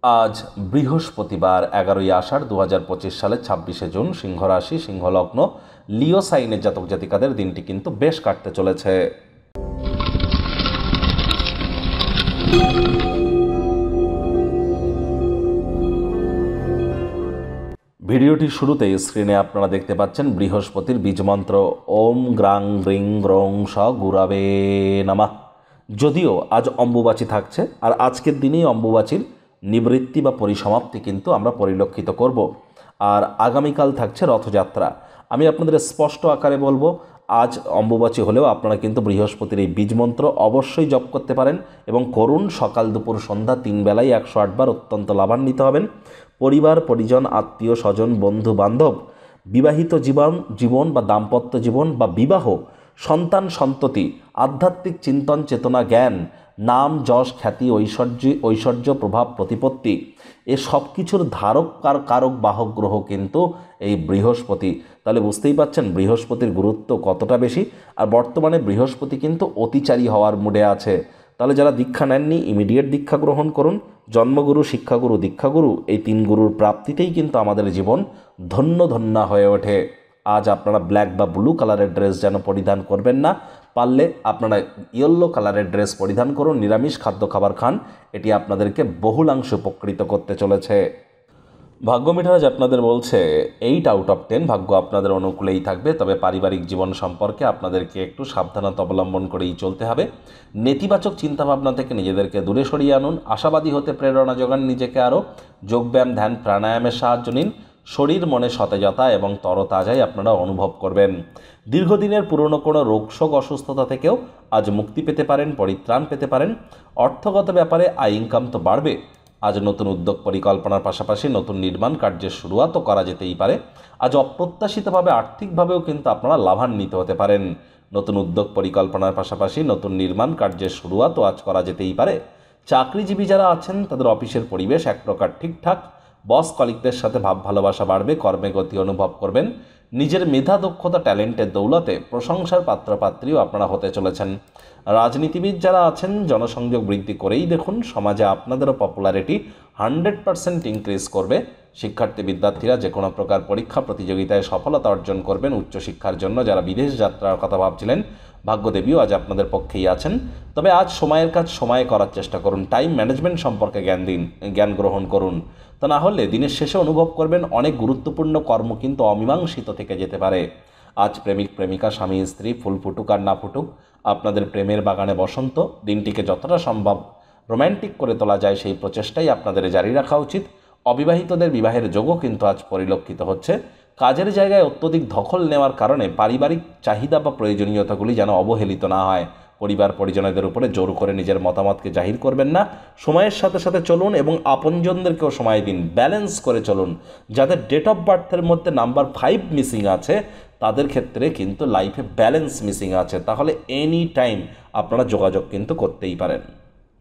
আজ বৃহস্পতিবার 11ই আষাঢ় 2025 সালের 26শে জুন, সিংহ রাশি, সিংহ লগ্ন, লিও সাইনের জাতক জাতিকাদের দিনটি কিন্তু বেশ কাটতে চলেছে। ভিডিওটির শুরুতেই স্ক্রিনে আপনারা দেখতে পাচ্ছেন বৃহস্পতির বীজমন্ত্র ওম গ্রাং গ্রিং গ্রং স গুরাবে নমঃ। যদিও আজ অম্বুবাচী থাকছে, আর আজকের দিনেই অম্বুবাচীর নিবৃত্তি বা পরিসমাপ্তি কিন্তু আমরা পরিলক্ষিত করব। আর আগামীকাল থাকছে রথযাত্রা। আমি আপনাদের স্পষ্ট আকারে বলবো, আজ অম্বুবাচী হলেও আপনারা কিন্তু বৃহস্পতির এই বীজমন্ত্র অবশ্যই জপ করতে পারেন এবং করুন। সকাল দুপুর সন্ধ্যা 3 বেলায় 108 বার অত্যন্ত লাভান্বিত হবেন। পরিবার পরিজন, আত্মীয় স্বজন, বন্ধু বান্ধব, বিবাহিত জীবন বা দাম্পত্য জীবন বা বিবাহ, সন্তান সন্ততি, আধ্যাত্মিক চিন্তন চেতনা জ্ঞান, নাম যশ খ্যাতি ঐশ্বর্য প্রভাব প্রতিপত্তি, এ সব কিছুর ধারক কারক বাহক গ্রহ কিন্তু এই বৃহস্পতি। তাহলে বুঝতেই পাচ্ছেন বৃহস্পতির গুরুত্ব কতটা বেশি। আর বর্তমানে বৃহস্পতি কিন্তু অতিচারী হওয়ার মুডে আছে। তাহলে যারা দীক্ষা নেননি, ইমিডিয়েট দীক্ষা গ্রহণ করুন। জন্মগুরু, শিক্ষাগুরু, দীক্ষাগুরু, এই 3 গুরুর প্রাপ্তিতেই কিন্তু আমাদের জীবন ধন্য ধন্যা হয়ে ওঠে। আজ আপনারা ব্ল্যাক বা ব্লু কালারের ড্রেস যেন পরিধান করবেন না। পারলে আপনারা ইয়েলো কালারের ড্রেস পরিধান করুন, নিরামিষ খাদ্য খাবার খান। এটি আপনাদেরকে বহুলাংশে উপকৃত করতে চলেছে। ভাগ্য মিঠারাজ আপনাদের বলছে 8 আউট অফ 10 ভাগ্য আপনাদের অনুকূলেই থাকবে। তবে পারিবারিক জীবন সম্পর্কে আপনাদেরকে একটু সাবধানতা অবলম্বন করেই চলতে হবে। নেতিবাচক চিন্তাভাবনা থেকে নিজেদেরকে দূরে সরিয়ে আনুন। আশাবাদী হতে প্রেরণা যোগান নিজেকে আরও। যোগব্যায়াম, ধ্যান, প্রাণায়ামের সাহায্য নিন। শরীর মনে সতেজতা এবং তরতাজাই আপনারা অনুভব করবেন। দীর্ঘদিনের পুরনো কোনো রোগশোক অসুস্থতা থেকেও আজ মুক্তি পেতে পারেন, পরিত্রাণ পেতে পারেন। অর্থগত ব্যাপারে আয় ইনকাম তো বাড়বে। আজ নতুন উদ্যোগ পরিকল্পনার পাশাপাশি নতুন নির্মাণ কার্যের শুরুয়াতও করা যেতেই পারে। আজ অপ্রত্যাশিতভাবে আর্থিকভাবেও কিন্তু আপনারা লাভান্বিত হতে পারেন। নতুন উদ্যোগ পরিকল্পনার পাশাপাশি নতুন নির্মাণ কার্যের শুরুয়াতও আজ করা যেতেই পারে। চাকরিজীবী যারা আছেন তাদের অফিসের পরিবেশ এক প্রকার ঠিকঠাক। বস কলিগদের সাথে ভাব ভালোবাসা বাড়বে, কর্মে গতি অনুভব করবেন। নিজের মেধা দক্ষতা ট্যালেন্টের দৌলতে প্রশংসার পাত্রপাত্রীও আপনারা হতে চলেছেন। রাজনীতিবিদ যারা আছেন জনসংযোগ বৃদ্ধি করেই দেখুন, সমাজে আপনাদেরও পপুলারিটি 100% ইনক্রিজ করবে। শিক্ষার্থী বিদ্যার্থীরা যে কোনো প্রকার পরীক্ষা প্রতিযোগিতায় সফলতা অর্জন করবেন। উচ্চশিক্ষার জন্য যারা বিদেশ যাত্রার কথা ভাবছিলেন, ভাগ্যদেবীও আজ আপনাদের পক্ষেই আছেন। তবে আজ সময়ের কাজ সময়ে করার চেষ্টা করুন। টাইম ম্যানেজমেন্ট সম্পর্কে জ্ঞান গ্রহণ করুন। তা না হলে দিনের শেষে অনুভব করবেন অনেক গুরুত্বপূর্ণ কর্ম কিন্তু অমীমাংসিত থেকে যেতে পারে। আজ প্রেমিক প্রেমিকা, স্বামী স্ত্রী, ফুল ফুটুক আর না ফুটুক, আপনাদের প্রেমের বাগানে বসন্ত। দিনটিকে যতটা সম্ভব রোম্যান্টিক করে তোলা যায় সেই প্রচেষ্টাই আপনাদের জারি রাখা উচিত। অবিবাহিতদের বিবাহের যোগও কিন্তু আজ পরিলক্ষিত হচ্ছে। কাজের জায়গায় অত্যধিক দখল নেওয়ার কারণে পারিবারিক চাহিদা বা প্রয়োজনীয়তাগুলি যেন অবহেলিত না হয়। পরিবার পরিজনদের উপরে জোর করে নিজের মতামতকে জাহির করবেন না। সময়ের সাথে সাথে চলুন এবং আপনজনদেরকেও সময় দিন। ব্যালেন্স করে চলুন। যাদের ডেট অফ বার্থের মধ্যে নাম্বার 5 মিসিং আছে, তাদের ক্ষেত্রে কিন্তু লাইফে ব্যালেন্স মিসিং আছে। তাহলে এনি টাইম আপনারা যোগাযোগ কিন্তু করতেই পারেন।